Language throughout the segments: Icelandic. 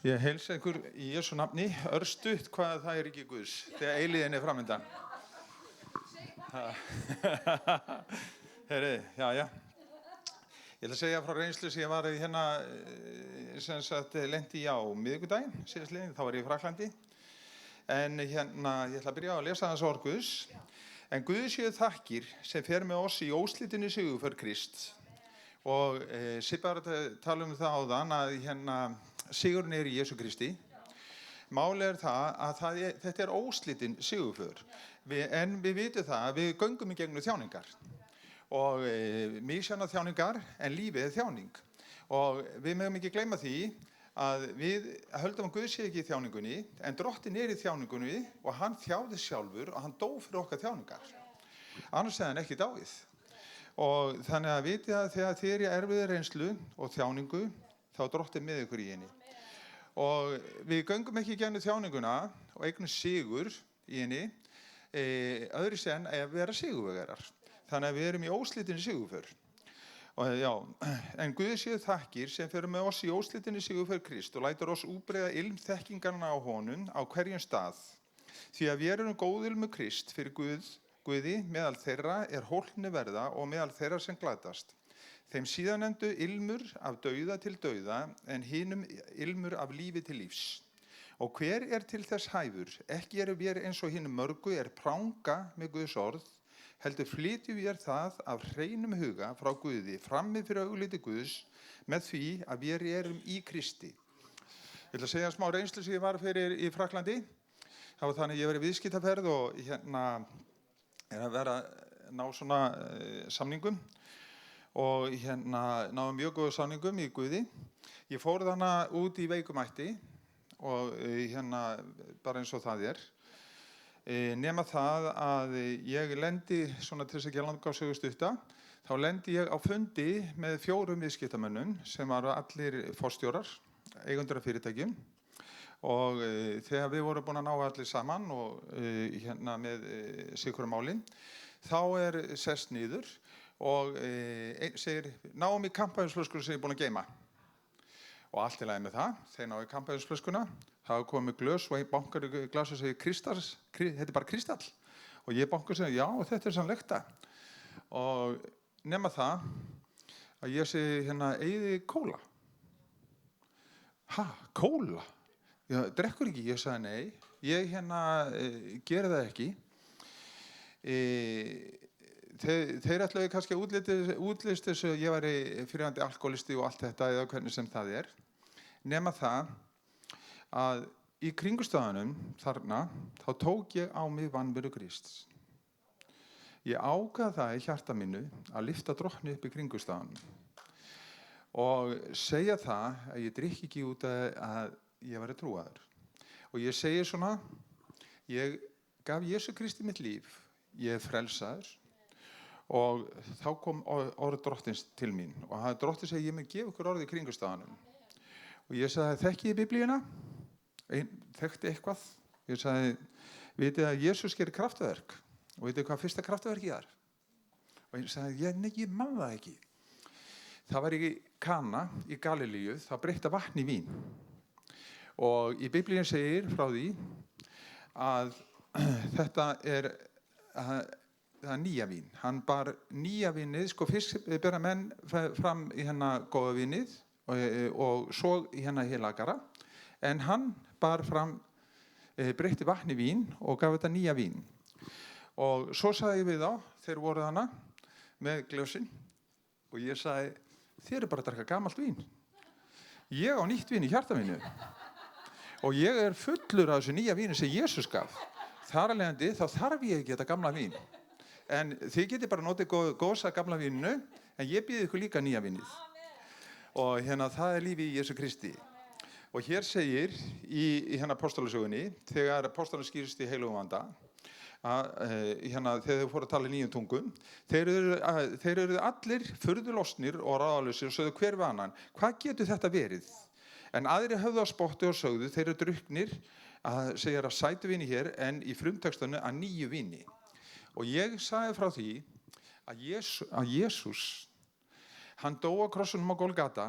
Ég heilsa ykkur í Jesú nafni, örstutt hvað það ríki Guðs, þegar eilíðin framöndan. Herri, já. Ég ætla að segja frá reynslu sem ég var hérna, sem sagt, lenti á miðvikudaginn, síðastliðinn, þá var ég í Frakklandi. En hérna, ég ætla að byrja á að lesa þess orð Guðs. En Guði séu þakkir sem fer með oss í óslitinni sigurför Krist. Og Sibbar tala það áðan að hérna, sigurinn í Jesú Kristi. Málið það að þetta óslitin sigurför. En við vitum það að við göngum í gegnum þjáningar. Og misjafnar þjáningar, en lífið þjáning. Og við megum ekki gleyma því að við höldum að Guð sé ekki í þjáningunni, en Drottinn í þjáningunni og hann þjáði sjálfur og hann dó fyrir okkar þjáningar. Annars hefði hann ekki dáið. Og þannig að vitið að þegar þið í erfiðri reynslu og þjáningu, þá Drottinn með ykkur í henni. Og við göngum ekki í gegnum þjáninguna og eignum sigur í henni, öðru sen að vera sigurvegarar. Þannig að við erum í óslitinni sigurför. Og já, en Guði séu þakkir sem fer með oss í óslitinni sigurför Krist og lætur oss útbreiða ilmþekkingarna á honum á hverjum stað. Því að við erum góð ilmu Krist fyrir Guði meðal þeirra hólni verða og meðal þeirra sem glatast. Þeim síðanefndu ilmur af dauða til dauða, en hinum ilmur af lífi til lífs. Og hver til þess hæfur? Ekki við eins og hinum mörgu pranga með Guðs orð, heldur flytjum við það af hreinum huga frá Guði, frammi fyrir augliti Guðs, með því að við erum í Kristi. Ég ætla að segja smá reynslu sem ég var fyrir í Frakklandi. Það var þannig að ég var í viðskiptaferð og hérna að vera ná svona samningum og hérna náðum mjög góða samningum í Guði. Ég fór þarna út í veikumætti og hérna bara eins og það nema það að ég lendi svona til þess að gera langa sögu stutta, þá lendi ég á fundi með 4 viðskiptamönnum sem varu allir forstjórar, eigendur af fyrirtækjum. Og þegar við vorum búin að ná allir saman og hérna með sikru málin, þá sest niður og segir, náum í kampavínsflöskuna sem ég búin að geyma. Og allt í lagi með það, þeir náðu í kampavínsflöskuna, það komið glös og einn bankar í glas og segir kristals, þetta bara kristall. Og ég bankar og segir, já, þetta sannleikta. Og nema það að ég segi hérna, eigið kóla? Ha, kóla? Já, drekkur ekki? Ég sagði nei, ég hérna geri það ekki. Þeir ætlaði kannski að útlista þessu, ég væri fyrirhandi alkoholisti og allt þetta eða hvernig sem það Nema það að í kringumstæðunum þarna, þá tók ég á mig vanveru Krists. Ég ákvað það í hjarta mínu að lyfta Drottni upp í kringumstæðunum. Og segja það að ég drykki ekki út að ég væri trúaður. Og ég segi svona, ég gaf Jesú Kristi mitt líf, ég frelsaður og þá kom orð Drottins til mín og Drottinn segi, ég mun gefa ykkur orð í kringumstæðunum. Og ég sagði, þekki ég Biblíuna? Þekkti eitthvað? Ég sagði, vitið að Jesús gerir kraftaverk og vitið hvað fyrsta kraftaverkið Og ég sagði, nei, ég man það ekki. Það var í Kana í Galilíu, það breytta vatn í vín. Og í Biblíun segir frá því að þetta það nýja vín. Hann bar nýja vínið, fyrst bera menn fram í hérna góða vínið og svo í hérna helagara. En hann bar fram breytti vatn í vín og gaf þetta nýja vín. Og svo sagði ég við þá, þeir voru hana með glösin og ég sagði, þér bara að drekka gamalt vín. Ég á nýtt vín í hjarta mínu. Og ég fullur af þessu nýja víni sem Jesús gaf. Þar af leiðandi, þá þarf ég ekki þetta gamla vín. En þið getið bara notið góðs af gamla víninu, en ég býð ykkur líka nýja vínið. Og hérna, það lífi í Jesú Kristi. Og hér segir í hérna apostolasögunni, þegar apostolarnir skýrist í heilugum anda, hérna, þegar þau fóru að tala í nýjum tungum, þeir eru allir furðulostnir og ráðalausir og sögðu hver við annan, hvað getur þetta verið? En aðrir höfðu á spotti og sögðu, þeir eru drukknir að segja að sætu víni hér, en í frumtextanu að nýju víni. Og ég sagði frá því að Jesús, hann dó á krossunum á Golgata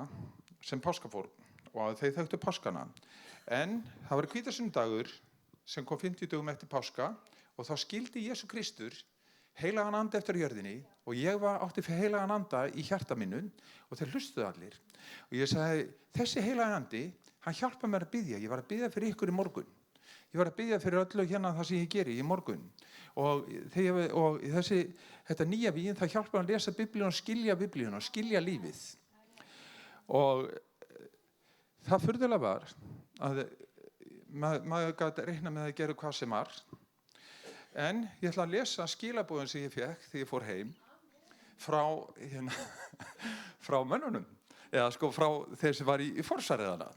sem páskafórn og þeir þekktu páskana. En það var hvítasunnudagur sem kom 50 dögum eftir páska og þá skildi Jesú Kristur heilagan anda eftir jörðinni og ég átti fyrir heilagan anda í hjarta mínu og þeir hlustuðu allir. Og ég sagði, þessi heilagan andi, hann hjálpa mér að biðja. Ég var að biðja fyrir ykkur í morgun. Ég var að biðja fyrir öllu hérna það sem ég geri í morgun. Og þetta nýja vín, það hjálpa að lesa Biblíuna og skilja lífið. Og það furðulega var að maður gat reikna með að gera hvað sem var. En ég ætla að lesa skilaboðin sem ég fekk þegar ég fór heim frá mönnunum, eða sko frá þeir sem var í forsæriðana.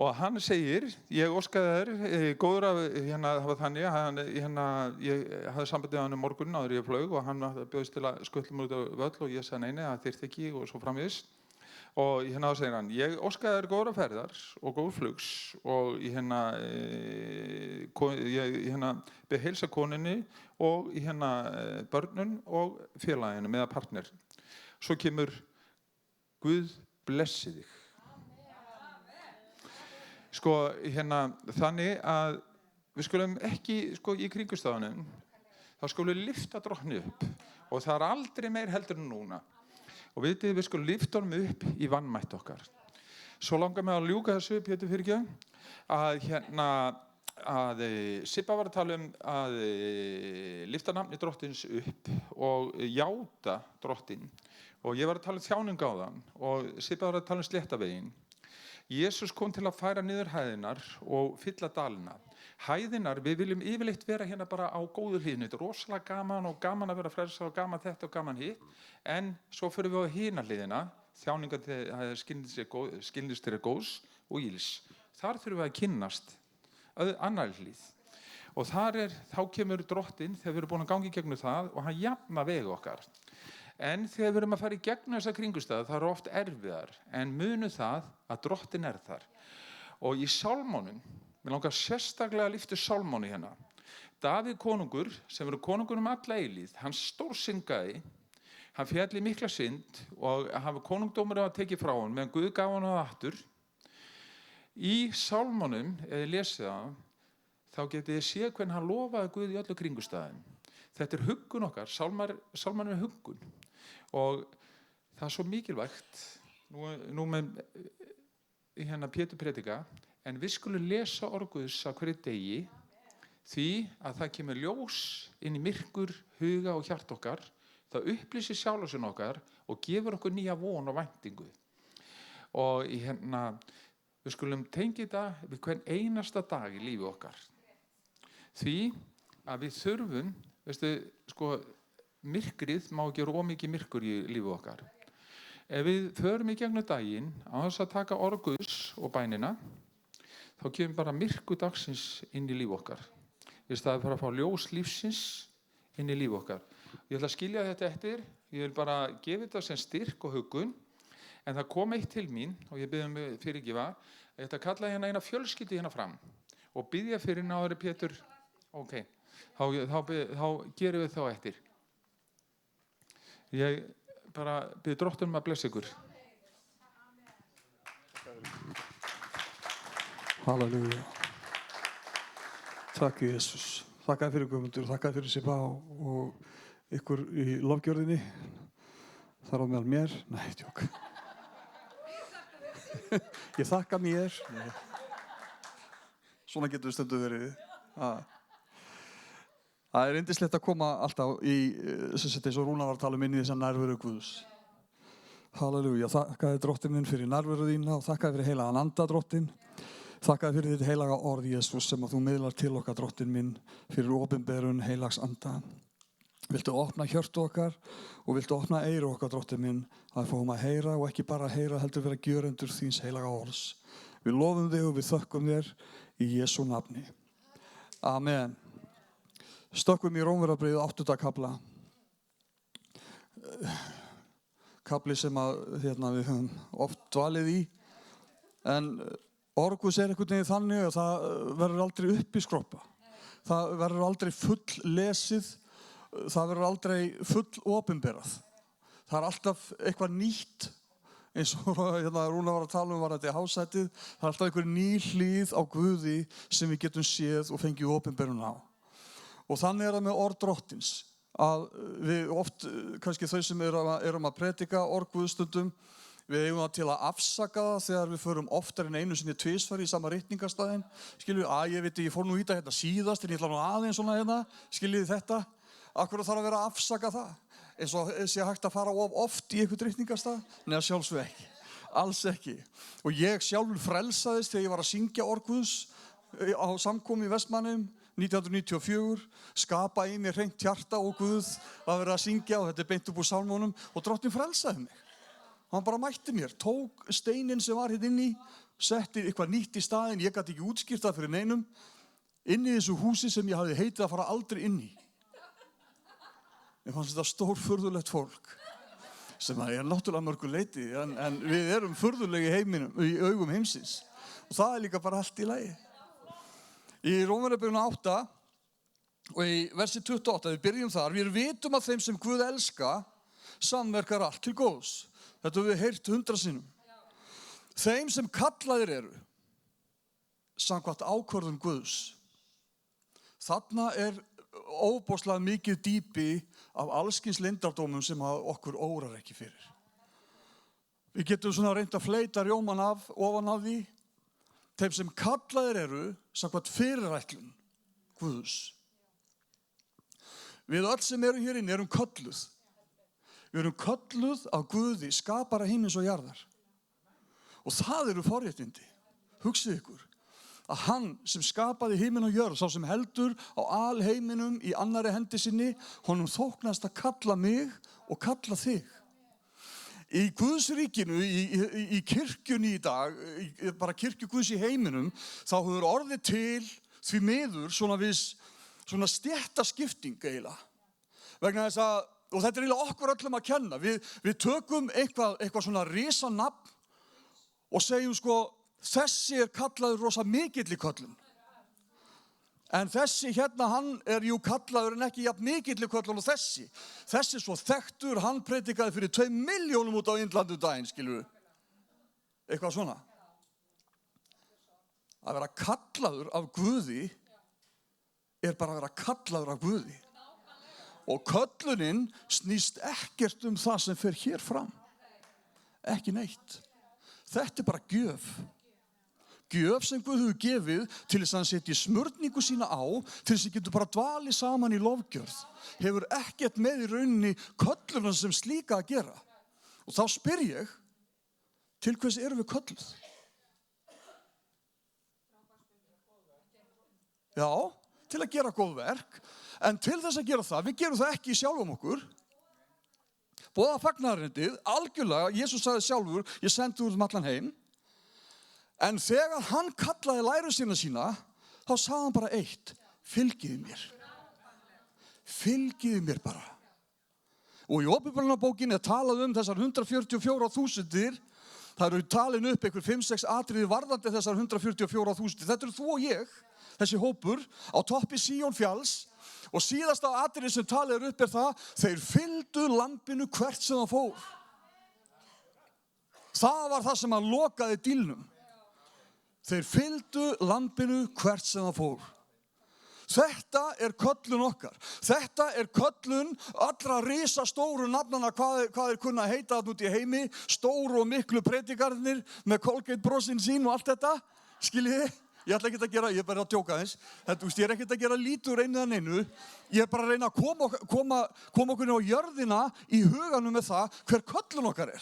Og hann segir, ég óskaði þér góður af það var þannig að ég hafði sambandið hann morgun áður ég flög og hann bjóðist til að skutla mér út á völl og ég sagði nei, það þyrfti ekki og svo framvegis. Og segir hann, ég óskaði þér góðra ferðar og góð flugs og ég beð heilsa konunni og börnun og félaginu með partner. Svo kemur Guð blessi þig. Sko, þannig að við skulum ekki, sko, í kringumstæðunum, þá skulum við lyfta Drottni upp og það aldrei meir heldur en núna. Og vitið, við skulum lyfta honum upp í vanmætt okkar. Svo langar mig að ljúka þessu, Pétur fyrirgefðu, að Sibba var að tala að lyfta nafni Drottins upp og játa Drottin. Og ég var að tala þjáningu á það og Sibba var að tala sléttaveginn. Jesús kom til að færa niður hæðinar og fylla dalina. Hæðinar, við viljum yfirleitt vera hérna bara á góðu hliðinu. Þetta rosalega gaman og gaman að vera frelsar og gaman þetta og gaman hitt. En svo fyrir við á hina hliðina, þjáningar skilnist góðs og íls. Þar þurfum við að kynnast annar hlið. Og þá kemur Drottinn þegar við erum búin að ganga í gegnum það og hann jafna veg okkar. En þegar við erum að fara í gegnum þessa kringumstæður, það eru oft erfiðar, en munum það að Drottinn þar. Og í sálmónum, mér langar sérstaklega að lyfta sálmónu hérna. Davíð konungur, sem verður konungur alla eilíð, hann stórsyngaði, hann féll í mikla synd og hafa konungdómur að tekið frá hann, meðan Guð gaf hann það aftur. Í sálmónum, ef ég lesi það, þá getið þið séð hvernig hann lofaði Guð í öllu kringumstæðum. Þetta huggun okkar, sálmar huggun. Og það svo mikilvægt, nú með Pétur predika, en við skulum lesa orð Guðs á hverju degi, því að það kemur ljós inn í myrkur, huga og hjart okkar, það upplýsir sjálfsinn okkar og gefur okkur nýja von og væntingu. Og við skulum tengja þetta við hvern einasta dag í lífi okkar. Því að við þurfum, veistu, sko, myrkrið má ekki vera mikið myrkur í lífi okkar. Ef við förum í gegnum daginn á þess að taka orð Guðs og bænina, þá kemur bara myrkur dagsins inn í lífi okkar. Í staðinn fyrir að fá ljós lífsins inn í lífi okkar. Ég ætla að skilja þetta eftir, ég vil bara gefa þetta sem styrk og huggun, en það kom eitt til mín og ég biðja fyrirgefa, ég ætla að kalla eina fjölskyldu hérna fram og biðja fyrir náður Pétur, ok, þá gerum við þá eftir. Ég bara bið Drottinn að blessa ykkur. Halleluja. Takk Jesus. Þakkaði fyrir Guðmundur, þakkaði fyrir Sibba og ykkur í lofgjörðinni. Þar á meðal mér. Nei, tjók. Ég þakka mér. Svona getur við stundu verið. Það yndislegt að koma alltaf í, eins og Rúna var að tala inn í þessa nærveru Guðs. Halleluja, þakkaði Drottinn minn fyrir nærveru þína og þakkaði fyrir heilagan anda Drottinn. Þakkaði fyrir þitt heilaga orð, Jesús, sem að þú miðlar til okkar, Drottinn minn, fyrir opinberun heilags anda. Viltu opna hjörtu okkar og viltu opna eyru okkar, Drottinn minn, að fáum að heyra og ekki bara heyra, heldur vera gjörendur þíns heilaga orðs. Við lofum þig og við þökkum þér í Jesú nafni. Amen. Stökkum í Rómverjabréfið 8. kafla. Kafli sem við höfum oft dvalið í. En orð Guðs einhvern veginn þannig að það verður aldrei upp í skroppa. Það verður aldrei full lesið. Það verður aldrei full opinberað. Það alltaf eitthvað nýtt eins og hérna Rúna var að tala var þetta hásætið, það alltaf einhver ný hlið á Guði sem við getum séð og fengið opinberun á. Og þannig það með orð drottins, að við oft, kannski þau sem erum að predika orð Guðstundum, við eigum það til að afsaka það þegar við förum oftar en einu sinni tvisvar í sama ritningarstaðinn. Skiljum við, ég veit, ég fór nú í þetta síðast, en ég ætla nú aðeins svona hérna, skiljið þetta. Akkur þarf að vera að afsaka það? Eins og sé hægt að fara of oft í einhvern ritningarstað? Nei, sjálfsög ekki. Alls ekki. Og ég sjálfur frelsaðist þegar ég var að syngja orð Guðs á samkomu í Vestmannum 1994, skapa í mér hreint hjarta og Guð að vera að syngja og þetta beint upp úr sálmónum og Drottinn frelsaði mig. Hann bara mætti mér, tók steinin sem var hérna inni, setti eitthvað nýtt í staðinn, ég gat ekki útskýrt það fyrir neinum, inn í þessu húsi sem ég hafði heitið að fara aldrei inn í. Ég fannst þetta stórfurðulegt fólk, sem er náttúrulega mörgu leyti, en við erum furðulegi heiminum, í augum heimsins. Og það er líka bara allt í lagi. Í Rómverjabréfinu 8 og í versi 28, við byrjum þar, við vitum að þeim sem Guð elska, samverkar allt til góðs. Þetta höfum við heyrt 100 sinnum. Þeim sem kallaðir eru, samkvæmt ákvörðun Guðs. Þarna óbóðslega mikið dýpi af allskyns leyndardómum sem okkur órar ekki fyrir. Við getum svona reynt að fleyta rjóman ofan af því. Þeim sem kallaðir eru, samkvæmt fyrirætlun Guðs. Við öll sem erum hér inni erum kölluð. Við erum kölluð af Guði, skapara himins og jarðar. Og það eru forréttindi. Hugsið ykkur, að hann sem skapaði himin og jörð, sá sem heldur á alheiminum í annarri hendi sinni, honum þóknast að kalla mig og kalla þig. Í Guðs ríkinu, í kirkjunni í dag, bara kirkju Guðs í heiminum, þá hefur orðið til því miður svona stéttaskipting eiginlega. Vegna þess að og þetta eiginlega okkur öllum að kenna. Við tökum eitthvað svona risanafn og segjum sko, þessi kallaður rosa mikill í köllun. En þessi hérna, hann jú kallaður en ekki jafn mikill í köllun og þessi. Þessi svo þekktur, hann predikaði fyrir 2 milljónum út á Indlandu daginn, skilur við. Eitthvað svona. Að vera kallaður af Guði bara að vera kallaður af Guði. Og köllunin snýst ekkert það sem fer hér fram. Ekki neitt. Þetta bara gjöf. Gjöf sem Guð hefur gefið til þess að hann setji smurningu sína á, til þess að getur bara dvalið saman í lofgjörð. Hefur ekkert með í rauninni kölluna sem slíka að gera. Og þá spyr ég, til hvers erum við kölluð? Já, til að gera góð verk. En til þess að gera það, við gerum það ekki sjálfum okkur. Boða fagnaðarerindið, algjörlega, Jesús sagði sjálfur, ég sendi úr allan heim. En þegar hann kallaði lærusveina sína, þá sagði hann bara eitt, fylgiðu mér. Fylgiðu mér bara. Og í Åpenbarunarbókinni talað þessar 144.000, það eru talin upp einhver 5-6 atriði varðandi þessar 144.000. Þetta eru þú og ég, þessi hópur, á toppi Síón fjalls. Og síðasta atriði sem talið upp það, þeir fylgdu lambinu hvert sem það fór. Það var það sem hann lokaði dílnum. Þeir fylgdu lambinu hvert sem það fór. Þetta köllun okkar. Þetta köllun allra risastóru nafnana, hvað kunna að heita þarna út í heimi, stóru og miklu predikarnir með Colgate brossin sín og allt þetta. Skiljiði? Ég ætla ekki að gera, ég bara að djóka þess. Ég ekki að gera lítur einu eða neinu. Ég bara að reyna að koma okkur á jörðina í huganum með það hver köllun okkar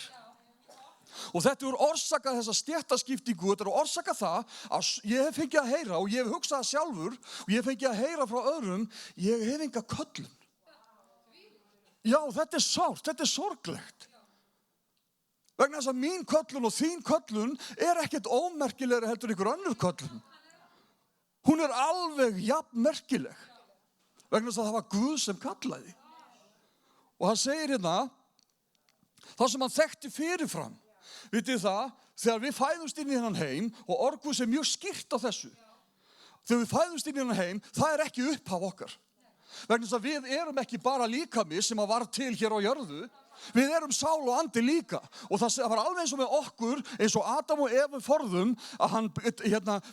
Og þetta orsakað þessa stéttaskiptingu, þetta orsakað það að ég hef fengið að heyra og ég hef hugsað það sjálfur og ég hef fengið að heyra frá öðrum, ég hef enga köllun. Já, þetta sárt, þetta sorglegt. Vegna þess að mín köllun og þín köllun ekkert ómerkilegri heldur ykkur önnur köllun. Hún alveg jafn merkileg. Vegna þess að það var Guð sem kallaði. Og hann segir hérna, það sem hann þekkti fyrirfram. Vitið það, þegar við fæðumst inn í þennan heim, og orð Guðs mjög skýrt á þessu. Þegar við fæðumst inn í þennan heim, það ekki upphaf okkar. Vegna þess að við erum ekki bara líkami sem var til hér á jörðu. Við erum sál og andi líka. Og það var alveg eins og með okkur, eins og Adam og Evu forðum, að hann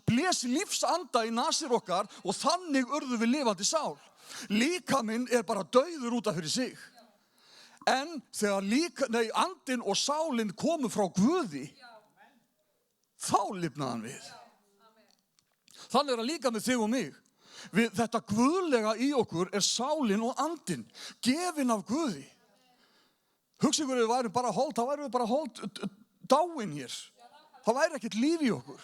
blés lífsanda í nasir okkar og þannig urðum við lifandi sál. Líkaminn bara dauður út af fyrir sig. En þegar andinn og sálinn komu frá Guði, þá lifnaði hann við. Þannig það líka með þig og mig. Þetta guðlega í okkur sálinn og andinn, gefin af Guði. Hugsa ykkur, við værum bara hold, þá værum við bara hold dáin hér. Það væri ekkert líf í okkur.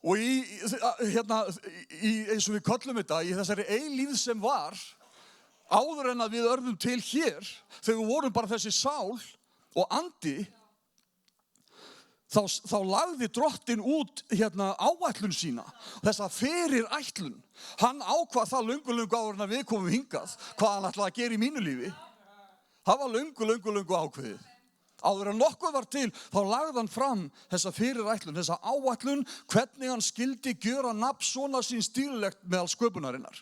Og eins og við köllum þetta, í þessari eilífð sem var, áður en að við örðum til hér, þegar við vorum bara þessi sál og andi, þá lagði Drottinn út áætlun sína, þessa fyrirætlun. Hann ákvað það löngu áður en að við komum hingað, hvað hann ætlaði að gera í mínu lífi. Það var löngu ákveðið. Áður en nokkuð var til, þá lagði hann fram þessa fyrirætlun, þessa áætlun, hvernig hann skyldi gjöra nafn sonar síns dýrlegt meðal sköpunarinnar.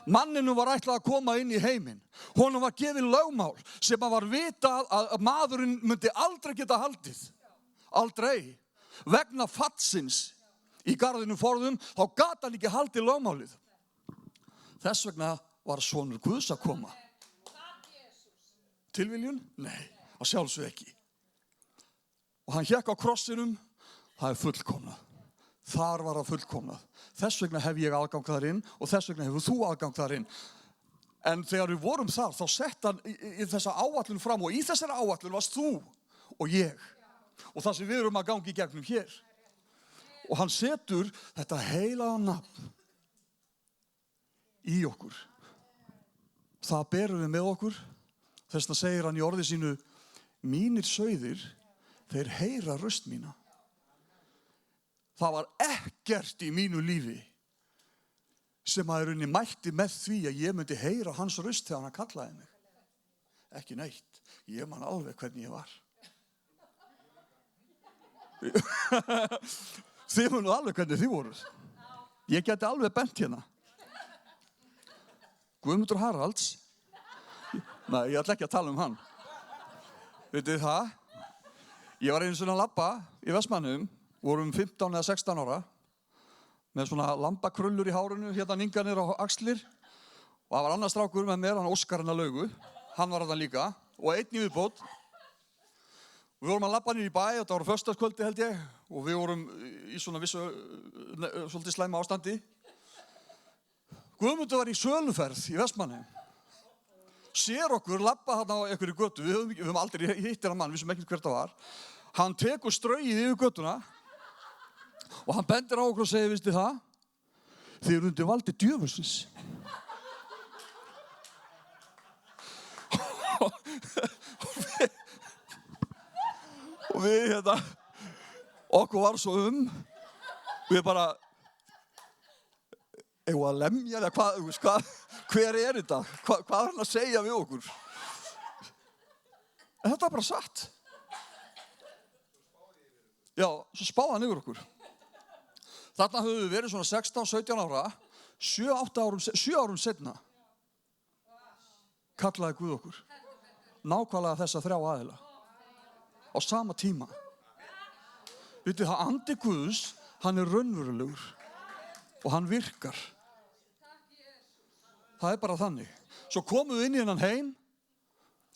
Manninu var ætlað að koma inn í heiminn. Honum var gefið lögmál sem var vitað að maðurinn myndi aldrei geta haldið. Aldrei. Vegna fattsins í garðinum forðum, þá gat hann ekki haldið lögmálið. Þess vegna var sonur Guðs að koma. Tilviljun? Nei, að sjálfsög ekki. Og hann hékk á krossinum, það fullkomnað. Þar var það fullkomnað. Þess vegna hef ég aðgang þar inn og þess vegna hefur þú aðgang þar inn. En þegar við vorum þar, þá sett hann í þessa áætlun fram og í þessari áætlun varst þú og ég. Og það sem við erum að gangi í gegnum hér. Og hann setur þetta heilaga nafn í okkur. Það berum við með okkur. Þess vegna segir hann í orði sínu, mínir sauðir, þeir heyra röst mína. Það var ekkert í mínu lífi sem að mælti með því að ég myndi heyra hans röst þegar hann kallaði mig. Ekki neitt. Ég man alveg hvernig ég var. Þið munu alveg hvernig þið voruð. Ég geti alveg bent hérna. Guðmundur Haralds. Nei, ég ætla ekki að tala hann. Vitið þið það? Ég var einu svona að labba í Vestmannum, vorum 15 eða 16 ára, með svona lambakrullur í hárinu, ninga niður á axlir. Og það var annar strákur með mér, hann Óskar hennar Laugu, hann var þarna líka, og einn í viðbót. Og við vorum að labba niður í bæ, þetta var föstudagskvöldi held ég, og við vorum í svona vissu, svolítið slæma ástandi. Guðmundur var í söluferð í Vestmannum. Sér okkur labba þarna á einhverju götu, við höfum aldrei hittir hann mann, við sem ekki hvert það var. Hann tekur straugið yfir götuna og hann bendir á okkur og segir, veistu það? Þið eru undir valdi djöfulsins. Og við okkur var svo við bara, eigum að lemja eða hvað? Hver er þetta? Hvað er hann að segja við okkur? En þetta bara satt. Já, svo spáði hann yfir okkur. Þarna höfum við verið svona 16-17 ára, 7 árum seinna. Kallaði Guð okkur. Nákvæmlega þessa 3 aðila. Á sama tíma. Vitið það, andi Guðs, hann raunverulegur. Og hann virkar. Það bara þannig. Svo komum við inn í hennan heim,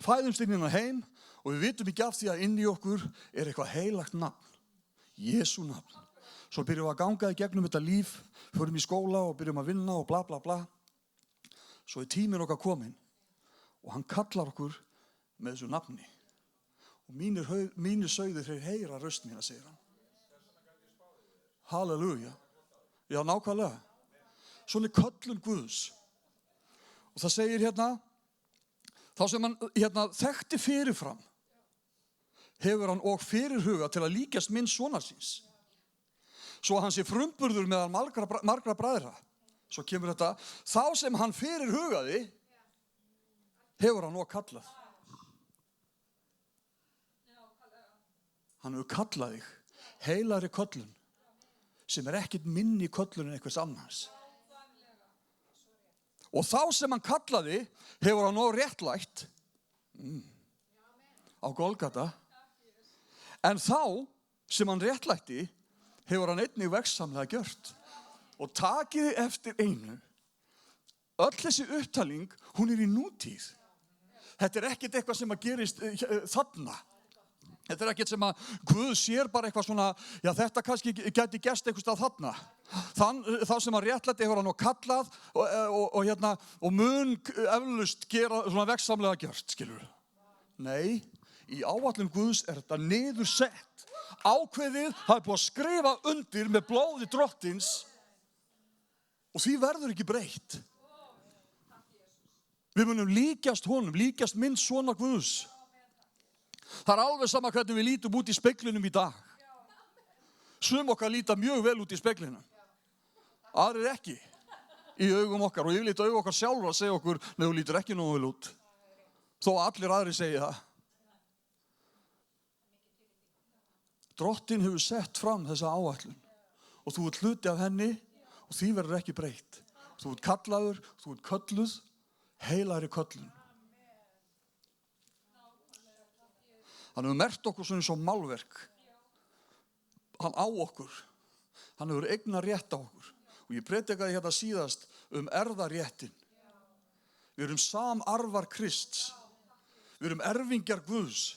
fæðumst inn í hennan heim og við vitum ekki af því að inn í okkur eitthvað heilagt nafn. Jesú nafn. Svo byrjum við að ganga í gegnum þetta líf, förum í skóla og byrjum að vinna og bla bla bla. Svo tíminn okkar kominn og hann kallar okkur með þessu nafni. Og mínir sauðir þeir heyra röst mína, segir hann. Halleluja. Já, nákvæmlega. Svona köllun Guðs. Og það segir þá sem hann þekkti fyrirfram, hefur hann og fyrirhuga til að líkjast minn sonar síns. Svo hann sé frumburður meðal margra bræðra. Svo kemur þetta, þá sem hann fyrirhugaði, hefur hann og kallað. Hann hefur kallað þig, heilari köllun, sem ekkert minni köllun en einhvers annars. Og þá sem hann kallaði, hefur hann og réttlætt, Á Golgata. En þá sem hann réttlætti hefur hann einnig veggsamlega gjört. Og takiði eftir einu. Öll þessi upptalning, hún í nútíð. Þetta ekkert eitthvað sem að gerist þarna. Þetta ekkert sem að Guð sér bara eitthvað svona, já þetta kannski gæti gerst eitthvað stað þarna. Þá sem að réttlæti hefur hann kallað og mun eflaust gera svona veggsamlega gjört, skilur. Nei, í áætlun Guðs þetta niðursett. Ákveðið, það búið að skrifa undir með blóði drottins og því verður ekki breytt. Við munum líkjast honum, líkjast mynd svona Guðs. Það alveg sama hvernig við lítum út í speglinum í dag. Sum okkar líta mjög vel út í speglinum. Aðrir ekki í augum okkar. Og ég lít augu okkar sjálfur að segja okkur, nei, þú lítur ekki nógu vel út. Þó allir aðrir segja það. Drottinn hefur sett fram þessa áætlun. Og þú ert hluti af henni og því verður ekki breytt. Þú ert kallaður, þú ert kölluð, heilagri köllun. Hann hefur merkt okkur svona eins og málverk. Hann á okkur. Hann hefur eignar rétt á okkur. Og ég predikaði hérna síðast erfðaréttin. Við erum samarfar Krists. Við erum erfingjar Guðs.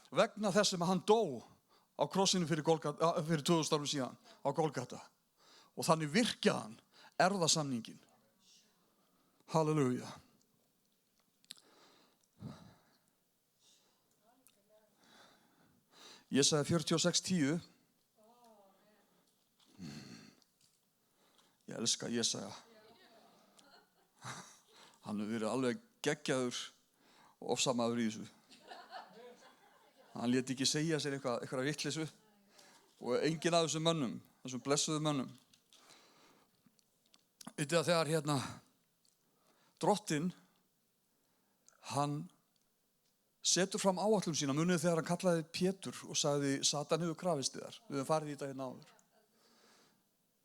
Vegna þess sem hann dó á krossinu fyrir 2000 árum síðan á Golgata. Og þannig virkjaði hann erfðasamningin. Halleluja. Jesaja 46:10. Ég elska Jesaja. Hann hefur verið alveg geggjaður og ofsamaður í þessu. Hann lét ekki segja sér eitthvað vitleysu og enginn af þessum mönnum, þessum blessuðu mönnum. Vitið að þegar Drottinn, hann setur fram áætlun sína, munið þegar hann kallaði Pétur og sagði, Satan hefur krafist þér, við höfum farið í þetta hérna áður.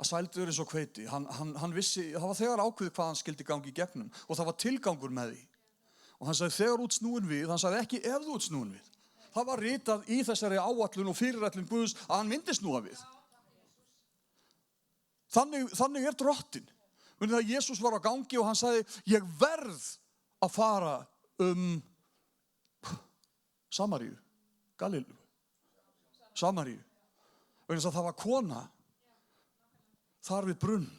Að sældur eins og hveiti, hann vissi, það var þegar ákveðið hvað hann skildi gangi í gegnum og það var tilgangur með því. Og hann sagði þegar út snúin við, hann sagði ekki ef þú út snúin við. Það var ritað í þessari áætlun og fyrirætlun Guðs að hann myndi snúa við. Þannig Drottinn. Munið að Jesús var á gangi og hann sagði, ég verð að fara Samaríu, Galileu, Samaríu. Vegna þess að það var kona þar við brunn.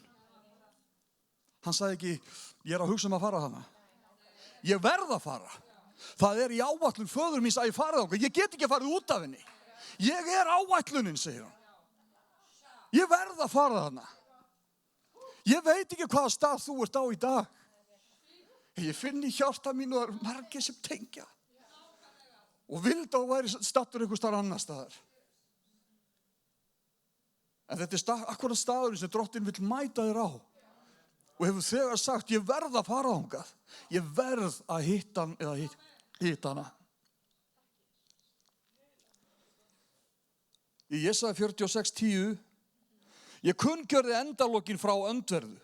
Hann sagði ekki, ég að hugsa að fara þarna. Ég verð að fara. Það í áætlun föður míns að ég farið þangað. Ég get ekki að farið út af henni. Ég áætlunin, segir hann. Ég verð að fara þarna. Ég veit ekki hvaða stað þú ert á í dag. Ég finn í hjarta mínu að margir sem tengja. Og vildi að væri stattur einhver staðar annar staðar. En þetta akkurat staðurinn sem Drottinn vill mæta þér á. Og hefur þegar sagt, ég verð að fara þangað. Ég verð að hitta hann eða hitta hana. Í Jesaja 46:10 ég kunngjörði endalokin frá öndverðu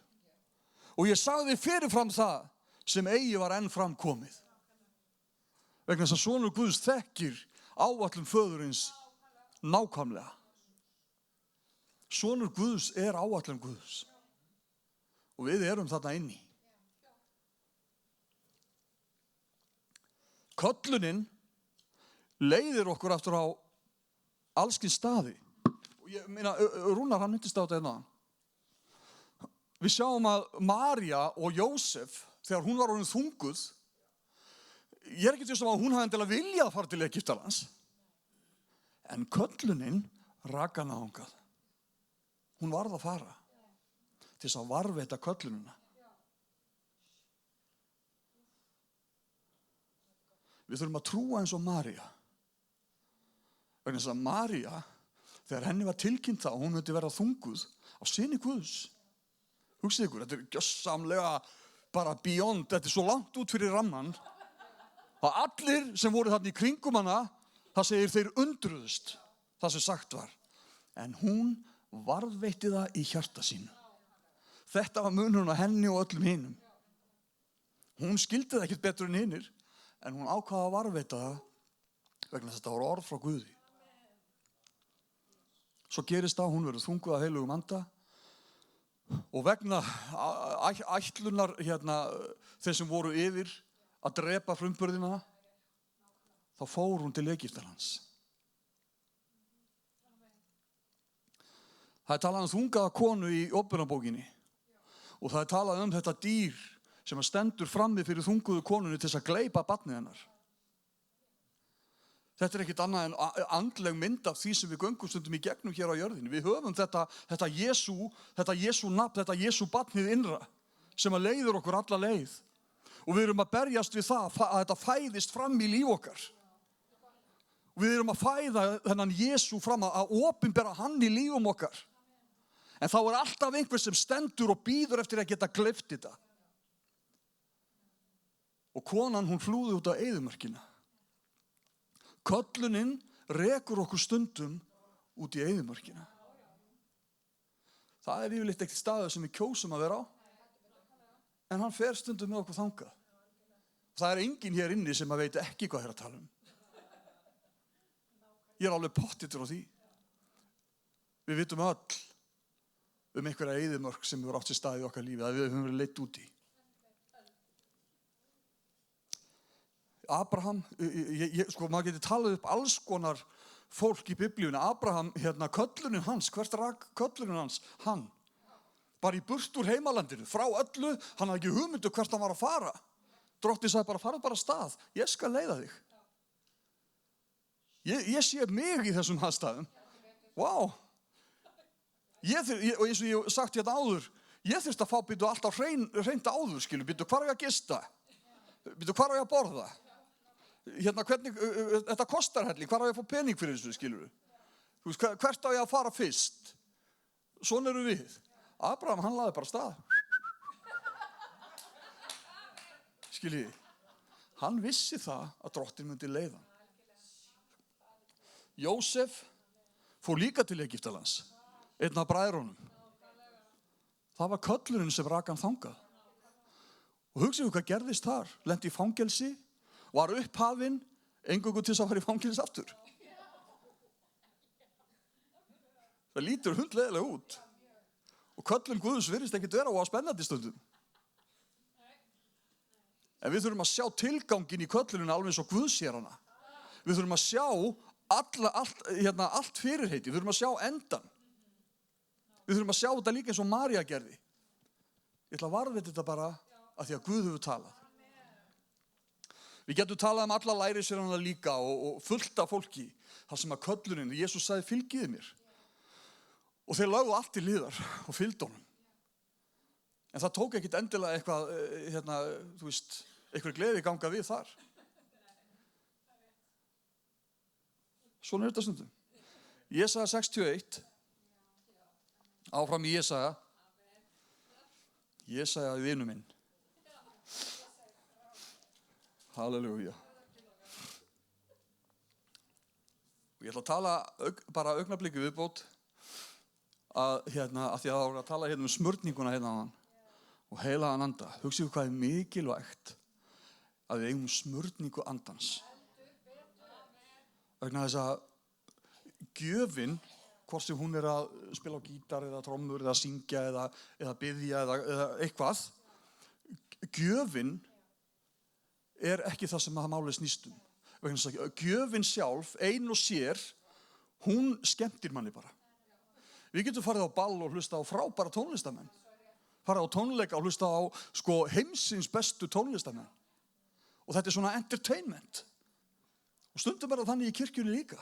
og ég sagði fyrirfram það sem eigi var enn fram komið. Vegna þess að sonur Guðs þekkir áætlun föðurins nákvæmlega. Sonur Guðs áætlun Guðs og við erum þarna inni. Köllunin leiðir okkur aftur á allskins staði. Ég meina, Rúnar, hann myndist á þetta hérna. Við sjáum að María og Jósef, þegar hún var orðin þunguð, ég ekki viss að hún hafði endilega viljað að fara til Egyptalands. En köllunin rak hana þangað. Hún varð að fara til þess að varðveita köllunina. Við þurfum að trúa eins og María. Vegna þess að María, þegar henni var tilkynnt það, hún myndi vera þunguð á syni Guðs. Hugsið ykkur, þetta gjörsamlega bara beyond, þetta svo langt út fyrir ramman. Að allir sem voru þarna í kringum hana, það segir þeir undruðust, það sem sagt var. En hún varðveitti það í hjarta sínu. Þetta var munurinn á henni og öllum hinum. Hún skildi það ekkert betur en hinir, En hún ákvað að varðveita það vegna þess að þetta voru orð frá Guði. Svo gerist það, hún verður þunguð af heilugum anda og vegna ætlunar þeir sem voru yfir að drepa frumburðina, þá fór hún til Egyptalands. Það er talað um þungaða konu í Ópnunarbókinni og það er talað um þetta dýr sem stendur frammi fyrir þunguðu konunni til þess að gleypa barnið hennar. Þetta er ekkert annað en andleg mynd af því sem við göngum stundum í gegnum hér á jörðinni. Við höfum þetta Jesú nafn, þetta Jesú barnið innra sem að leiðir okkur alla leið. Og við erum að berjast við það að þetta fæðist fram í líf okkar. Og við erum að fæða þennan Jesú fram að opinbera hann í lífum okkar. En þá er alltaf einhver sem stendur og bíður eftir að geta gleypt þetta. Og konan, hún flúði út á eyðimörkina. Köllunin rekur okkur stundum út í eyðimörkina. Það er yfirleitt ekkert staður sem við kjósum að vera á, en hann fer stundum með okkur þangað. Það er enginn hér inni sem að veit ekki hvað er að tala um. Ég er alveg pottþéttur á því. Við vitum öll um einhverja eyðimörk sem hefur átt sér stað í okkar lífi, að við höfum verið leitt út í. Abraham, maður getur talað upp alls konar fólk í Biblíunni. Abraham, köllunin hans, hvert rak köllunin hans? Hann. Bara í burt úr heimalandinu, frá öllu, hann hafði ekki hugmyndu hvert hann var að fara. Drottinn sagði bara, farðu bara af stað, ég skal leiða þig. Ég sé mig í þessum aðstæðum. Vá. Og eins og ég hef sagt hérna áður, ég þurfti að fá býtu alltaf hreint áður, býtu hvar á ég að gista? Býtu hvar á ég að borða? Hvernig, þetta kostar helling, hvar á ég að fá pening fyrir þessu, skilur við? Þú veist, hvert á ég að fara fyrst? Svona eru við. Abraham, hann lagði bara af stað. Skiljið, hann vissi það að Drottinn myndi leiða hann. Jósef fór líka til Egyptalands, einn af bræðrunum. Það var köllurinn sem rak hann þangað. Og hugsaðu hvað gerðist þar, lenti í fangelsi, var upphafinn, eingöngu til þess að fara í fangelsi aftur. Það lítur hundleiðilega út. Og köllun Guðs virðist ekkert vera á spennandi stundum. En við þurfum að sjá tilganginn í köllunina alveg eins og Guð sér hana. Við þurfum að sjá allt fyrirheiti, við þurfum að sjá endan. Við þurfum að sjá þetta líka eins og María gerði. Ég ætla að varðveita þetta bara af því að Guð hefur talað. Við getum talað um alla lærisveinana líka og fullt af fólki þar sem að köllunin, Jesús sagði fylgiði mér. Og þeir lögðu allt til hliðar og fylgdu honum. En það tók ekkert endilega eitthvað, eitthvað gleði ganga við þar. Svona er þetta stundum. Jesaja 61, áfram í Jesaja. Jesaja er vinur minn. Halleluja. Og ég ætla að tala bara augnablikið viðbót að því að það voru að tala um smörninguna áðan og heilagan anda. Hugsið hvað er mikilvægt að við eigum smörningu andans. Vegna þess að gjöfin, hvort sem hún er að spila á gítar eða trommur eða syngja eða biðja eða eitthvað, gjöfin er ekki það sem það málið snýst um. Vegna þess að gjöfin sjálf, ein og sér, hún skemmtir manni bara. Við getum farið á ball og hlusta á frábæra tónlistamenn. Farið á tónleika og hlusta á heimsins bestu tónlistamenn. Og þetta er svona entertainment. Og stundum er það þannig í kirkjunni líka.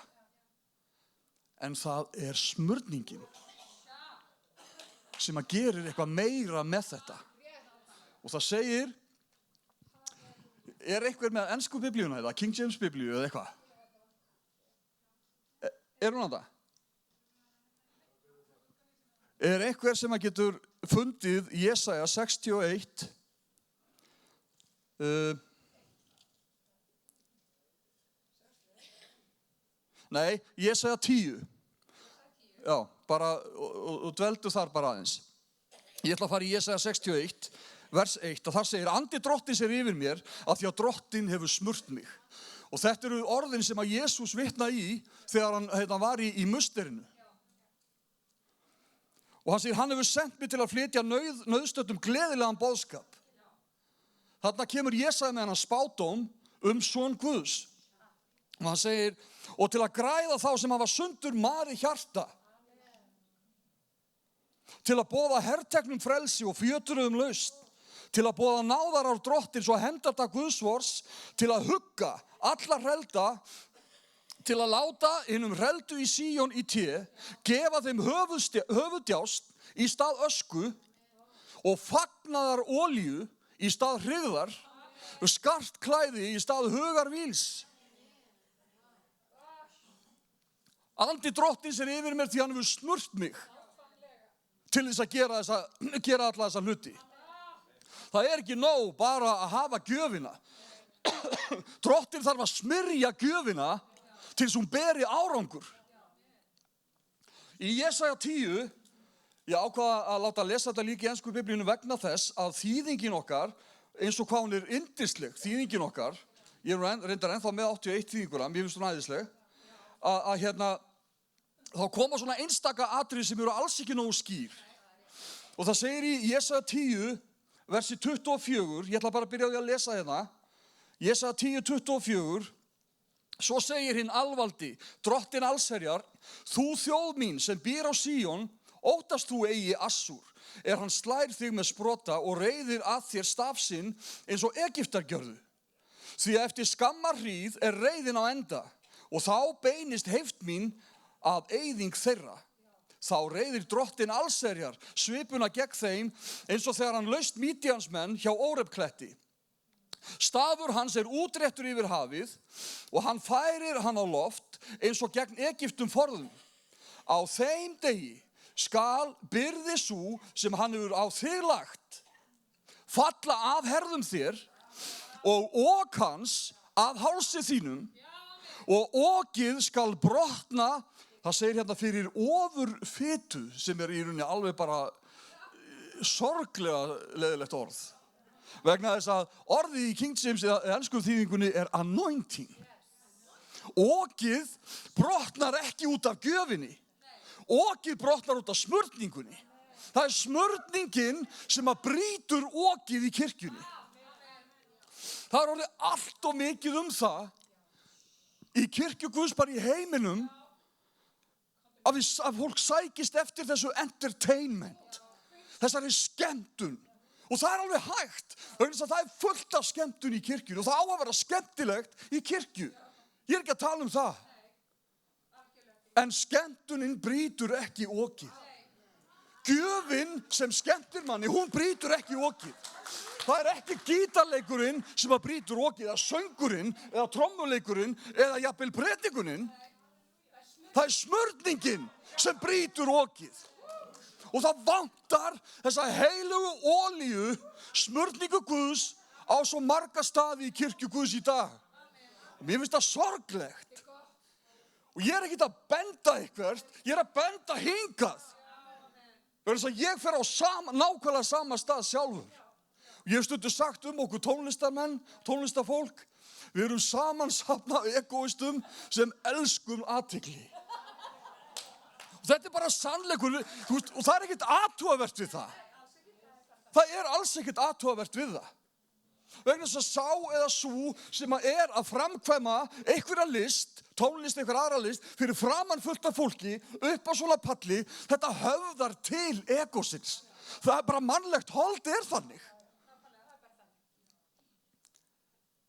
En það er smörningin sem að gerir eitthvað meira með þetta. Og það segir, er einhver með ensku biblíuna eða King James biblíu eða eitthvað? Er hún á það? Er einhver sem að getur fundið Jesaja 61 Nei, Jesaja 10. Já, bara, og dveldu þar bara aðeins. Ég ætla að fara í Jesaja 61, vers 1, að það segir, andi drottins yfir mér, af því að drottin hefur smurt mig. Og þetta eru orðin sem að Jesús vitnaði í þegar hann var í musterinu. Og hann segir, hann hefur sendt mig til að flytja nauðstöddum gleðilegan boðskap. Þarna kemur Jesaja með hann spádóm son Guðs. Og hann segir, og til að græða þá sem hafa sundur marið hjarta, til að boða herteknum frelsi og fjötruðum lausn, til að boða náðar á drottins og hendardag Guðsvors, til að hugga alla hrelda, til að láta hinum hreldu í Síón í té, gefa þeim höfuðdjást í stað ösku og fagnaðar olíu í stað hryggðar, og skart klæði í stað hugarvíls. Andi drottins yfir mér því hann hefur smurt mig til þess að gera alla þessa hluti. Það ekki nóg bara að hafa gjöfina. Drottin þarf að smyrja gjöfina til þess hún beri árangur. Í Jesaja 10, ég ákvað að láta lesa þetta líka í ensku biblíunni vegna þess að þýðingin okkar, eins og hvað hún yndisleg, þýðingin okkar, ég reyndar ennþá með 81 þýðinguna, mér finnst hún æðisleg, að þá koma svona einstaka atriði sem eru alls ekki nógu skýr. Og það segir í Jesaja 10, versi 24, ég ætla bara að byrja á því að lesa hérna, Jesaja 10, 24, svo segir hinn alvaldi, drottin allsherjar, þú þjóð mín sem býr á Síón, óttast þú eigi Assúr, hann slær þig með sprota og reiðir að þér staf sinn eins og Egyptar gjörðu. Því að eftir skammar hríð reiðin á enda og þá beinist heift mín að eyðing þeirra. Þá reiðir drottin allsherjar svipuna gegn þeim eins og þegar hann laust Mídíansmenn hjá Órepkletti. Stafur hans útréttur yfir hafið og hann færir hann á loft eins og gegn Egyptum forðum. Á þeim degi skal byrði sú sem hann hefur á þig lagt falla af herðum þér og ok hans af hálsi þínum og okið skal brotna, það segir hérna fyrir ofurfitu sem í rauninni alveg bara sorglega leiðilegt orð. Vegna þess að orðið í King James eða ensku þýðingunni anointing. Okið brotnar ekki út af gjöfinni. Okið brotnar út af smurningunni. Það smurningin sem að brýtur okið í kirkjunni. Það orðið allt og mikið það í kirkju Guðs bara í heiminum að fólk sækist eftir þessu entertainment, þessari skemmtun. Og það alveg hægt, vegna þess að það fullt af skemmtun í kirkjunni og það á að vera skemmtilegt í kirkju. Ég ekki að tala það. En skemmtunin brýtur ekki okið. Gjöfin sem skemmtir manni, hún brýtur ekki okið. Það ekki gítarleikurinn sem að brýtur okið, eða söngurinn, eða trommuleikurinn, eða jafnvel predikunin. Það smurningin sem brýtur okið. Og það vantar þessa heilugu olíu, smurningu Guðs á svo marga staði í kirkju Guðs í dag. Og mér finnst það sorglegt. Og ég ekki að benda eitthvert, ég að benda hingað. Þess að ég fer á nákvæmlega sama stað sjálfur. Og ég hef stundum sagt okkur tónlistarmenn, tónlistarfólk, við erum samansafnað egoistum sem elskum athygli. Þetta bara sannleikur, og það ekkert athugavert við það. Það alls ekkert athugavert við það. Vegna þess að sá eða sú sem að framkvæma einhverja list, tónlist, einhver aðra list, fyrir framan fullt af fólki, upp á svona palli, þetta höfðar til egosins. Það bara mannlegt hold þannig.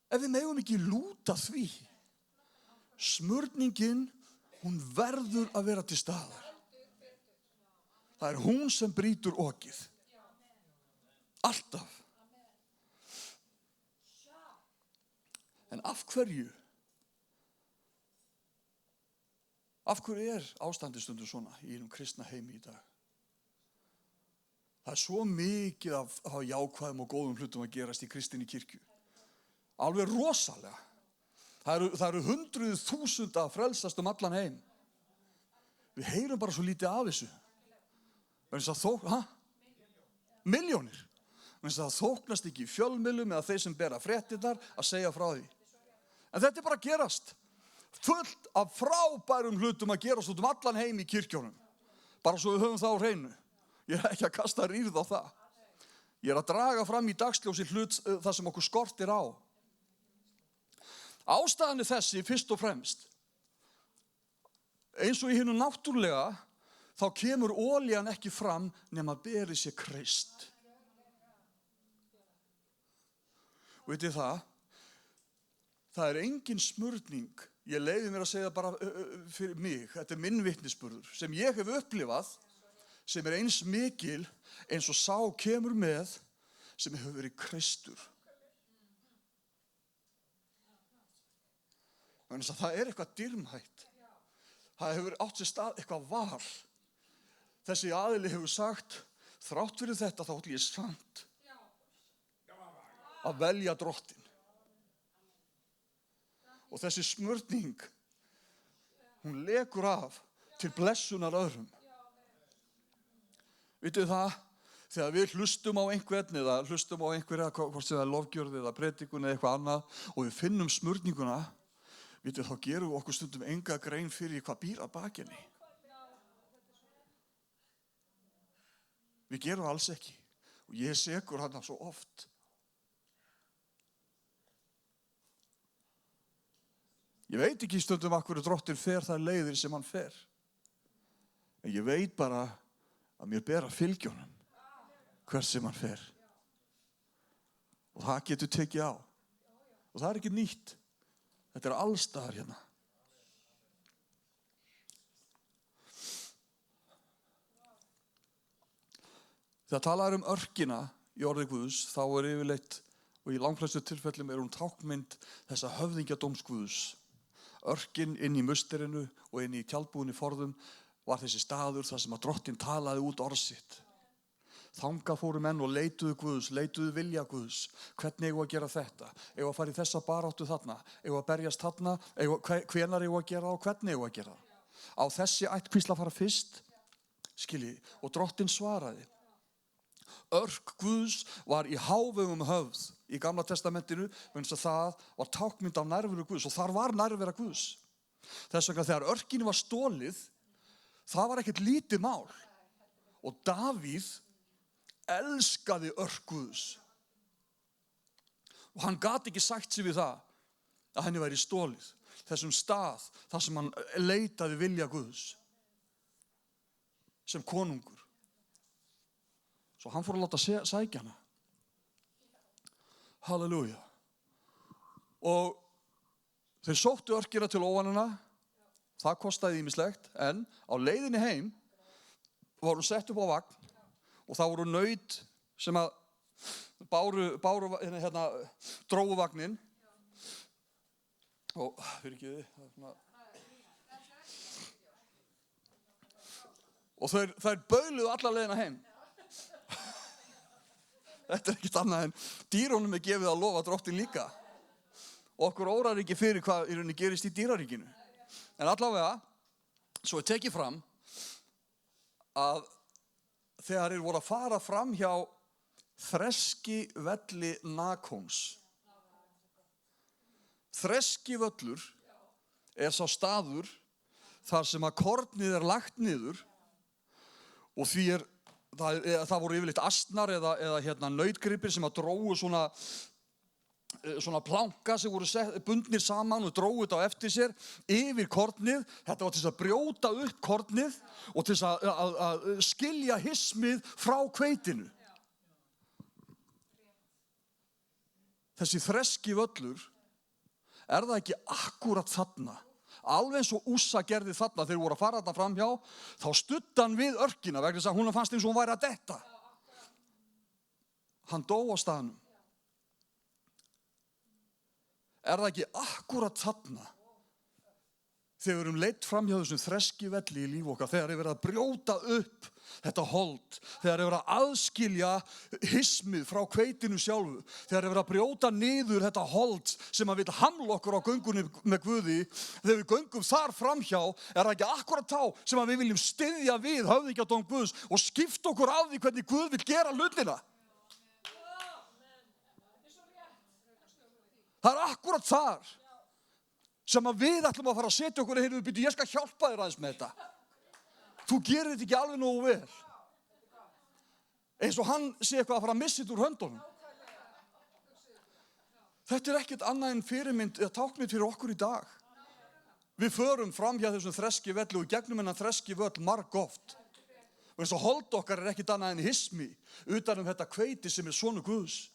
Ef við megum ekki lúta því, smurningin, hún verður að vera til staðar. Það hún sem brýtur okið. Alltaf. En af hverju ástandið stundum svona í einum kristna heimi í dag? Það svo mikið af jákvæðum og góðum hlutum að gerast í kristinni kirkju. Alveg rosalega. Það eru hundruð þúsunda að frelsast allan heim. Við heyrum bara svo lítið af þessu. Milljónir. Það þóknast ekki í fjölmiðlum eða þeir sem bera fréttirnar að segja frá því. En þetta bara að gerast. Fullt af frábærum hlutum að gerast út allan heim í kirkjónum. Bara svo við höfum það á hreinu. Ég ekki að kasta rýrð á það. Ég að draga fram í dagsljósi hlut það sem okkur skortir á. Ástæðan þessi fyrst og fremst. Eins og í hinu náttúrulega, þá kemur olían ekki fram nema beri sér Krist. Og veitir það? Það engin smurning. Ég leyfi mér að segja bara fyrir mig, þetta minn vitnisburður, sem ég hef upplifað, sem eins mikil eins og sá kemur með, sem hefur verið Kristur. Þannig að það eitthvað dýrmætt. Það hefur átt sér stað eitthvað val. Þessi aðili hefur sagt, þrátt fyrir þetta þá ætla ég samt að velja Drottinn. Og þessi smurning, hún lekur af til blessunar öðrum. Vitið það, þegar við hlustum á einhvern eða hlustum á einhverja, hvort sem það lofgjörð eða predikun eða eitthvað annað og við finnum smurninguna, vitið þá gerum við okkur stundum enga grein fyrir hvað býr að bakinni. Við gerum alls ekki og ég sekur hana svo oft. Ég veit ekki stundum af hverju Drottinn fer þær leiðir sem hann fer. En ég veit bara að mér ber að fylgja honum hvert sem hann fer. Og það getur tekið á. Og það ekki nýtt. Þetta alls staðar hérna. Þegar talað örkina í orði Guðs, þá yfirleitt, og í langflestu tilfellum hún táknmynd þessa höfðingjadóms Guðs. Örkin inn í musterinu og inn í tjaldbúðinni forðum var þessi staður þar sem að Drottinn talaði út orð sitt. Þangað fóru menn og leituðu Guðs, leituðu vilja Guðs. Hvernig eigum að gera þetta? Eigum að fara í þessa baráttu þarna? Eigum að berjast þarna? Hvenær eigum að gera það og hvernig eigum að gera það? Á þessi ættkvísla að fara fyrst, skiljið, og Drottinn svaraði. Örk Guðs var í hávegum höfð í Gamla testamentinu, vegna þess að það var táknmynd af nærveru Guðs og þar var nærvera Guðs. Þess vegna þegar örkinu var stolið, það var ekkert lítið mál. Og Davíð elskaði örk Guðs. Og hann gat ekki sagt sig við það að henni væri stolið. Þessum stað, þar sem hann leitaði vilja Guðs. Sem konungur. Svo hann fór að láta sækja hana. Halleluja. Og þeir sóttu örkina til óvanina. Það kostaði ýmislegt. En á leiðinni heim var hún sett upp á vagn. Og það voru naut sem að drógu vagnin. Og fyrir ekki þið. Og þær bauluðu alla leiðina heim. Þetta ekkert annað en dýrunum gefið að lofa Drottinn líka. Okkur órar ekki fyrir hvað í rauninni gerist í dýraríkinu. En allavega, svo tekið fram að þegar þeir voru að fara fram hjá Þreskivelli Nakóns. Þreskivöllur sá staður þar sem að kornið lagt niður og því það voru yfirleitt asnar eða nautgripir sem að drógu svona planka sem voru bundnir saman og drógu þetta á eftir sér yfir kornið. Þetta var til þess að brjóta upp kornið og til þess að skilja hismið frá hveitinu. Þessi Þreskivöllur, það ekki akkúrat þarna? Alveg eins og Ússa gerði þarna þegar voru að fara þarna framhjá, þá studdi hann við örkina vegna þess að hún fannst eins og hún væri að detta. Hann dó á staðnum. Það ekki akkúrat þarna þegar við erum leitt framhjá þessum Þreskivelli í líf okkar, þegar verið að brjóta upp þetta hold, þegar verið að aðskilja hismið frá hveitinu sjálfu, þegar verið að brjóta niður þetta hold sem að vil hamla okkur á göngunni með Guði, þegar við göngum þar framhjá, það ekki akkúrat þá sem að við viljum styðja við höfðingjadóm Guðs og skipta okkur af því hvernig Guð vil gera hlutina. Það akkúrat þar sem að við ætlum að fara að setja okkur heyrðu, byrju, ég skal hjálpa þér aðeins með þetta. Þú gerir þetta ekki alveg nógu vel. Eins og hann sé eitthvað að fara að missa þetta úr höndunum. Þetta ekkert annað en fyrirmynd eða táknmynd fyrir okkur í dag. Við förum fram hjá þessum þreskivelli og gegnum hennan þreskivöll margoft. Og eins og hold okkar ekkert annað en hismi utan þetta hveiti sem sonur Guðs.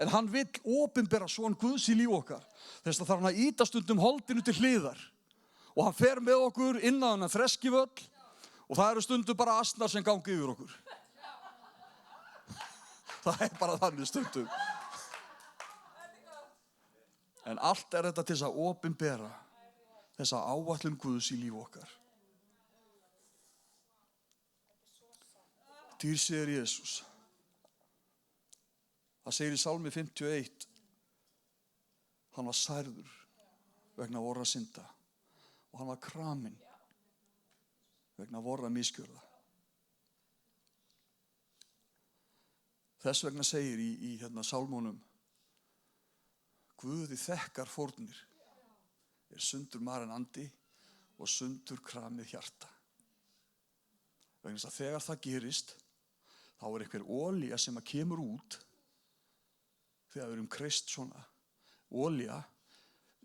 En hann vill opinbera son Guðs í líf okkar. Þess að þarf hann að ýta stundum holdinu til hliðar. Og hann fer með okkur inn á hennan þreskivöll og það eru stundum bara asnar sem gangi yfir okkur. Það bara þannig stundum. En allt þetta til þess að opinbera þessa áætlun Guðs í líf okkar. Dýrsiðir Jesús. Það segir í Sálmi 51, hann var særður vegna vorra synda og hann var kraminn vegna vorra misgjörða. Þess vegna segir í Sálmunum, Guði þekkar fórnir, sundur marinn andi og sundur kramið hjarta. Vegna þess að þegar það gerist, þá einhver olía sem að kemur út, þegar við erum kreist svona, olía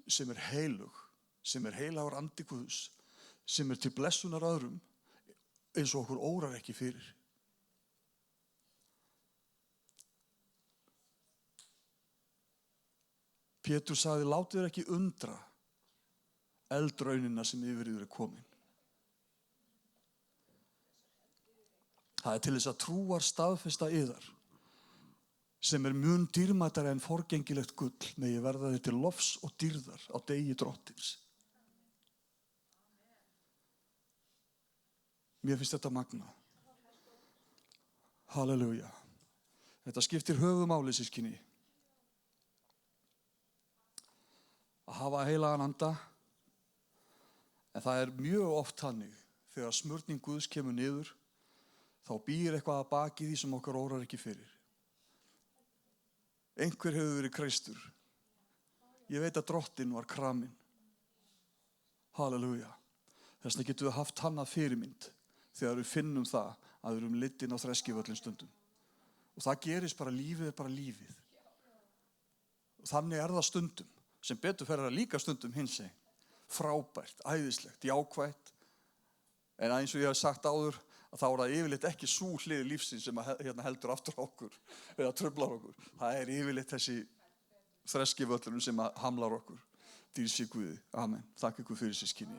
sem heilug, sem heilagur andi Guðs, sem til blessunar öðrum, eins og okkur órar ekki fyrir. Pétur sagði, látið þér ekki undra eldraunina sem yfir yfir komin. Það til þess að trúar staðfesta yðar, sem mun dýrmætari en forgengilegt gull, megi verða þér til lofs og dýrðar á degi drottins. Mér finnst þetta magna. Halleluja. Þetta skiptir höfuðmáli, systkini. Að hafa heilagan anda, en það mjög oft þannig, þegar smurning Guðs kemur niður, þá býr eitthvað að baki því sem okkar órar ekki fyrir. Einhver hefur verið kreistur. Ég veit að drottinn var kraminn. Halleluja. Þess vegna getum við haft hann að fyrirmynd þegar við finnum það að við erum litin á þreskivöllin stundum. Og það gerist bara, lífið bara lífið. Og þannig það stundum, sem betur fer það líka stundum hinsegin. Frábært, æðislegt, jákvætt. En eins og ég hef sagt áður, að þá það yfirleitt ekki sú hlið lífsins sem heldur aftur okkur eða truflar okkur. Það yfirleitt þessi þreskivöllurinn sem hamlar okkur. Dýrsi Guði. Amen. Þakka ykkur fyrir systkini.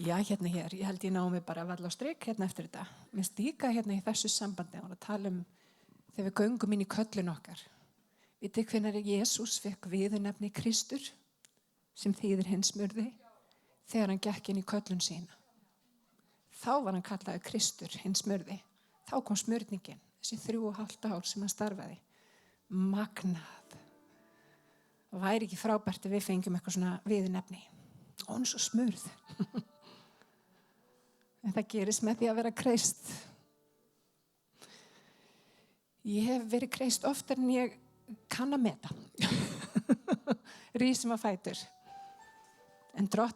Já, hér. Ég held ég ná mig bara að valla á strik eftir þetta. Mér stíka í þessu sambandi og að tala þegar við göngum inn í köllun okkar. Vitið hvenær Jesús fekk viðurnefni Kristur, sem þýðir hinn smurði, þegar hann gekk inn í köllun sína. Þá var hann kallaður Kristur, hinn smurði. Þá kom smurningin, þessi 3,5 ár sem hann starfaði. Magnað. Það væri ekki frábært að við fengjum eitthvað svona viðurnefni. Og hann svo smurð. En það gerist með því að vera kreist. Ég hef verið kreist oftar en ég kann að meta. Rísum á fætur. En drottinn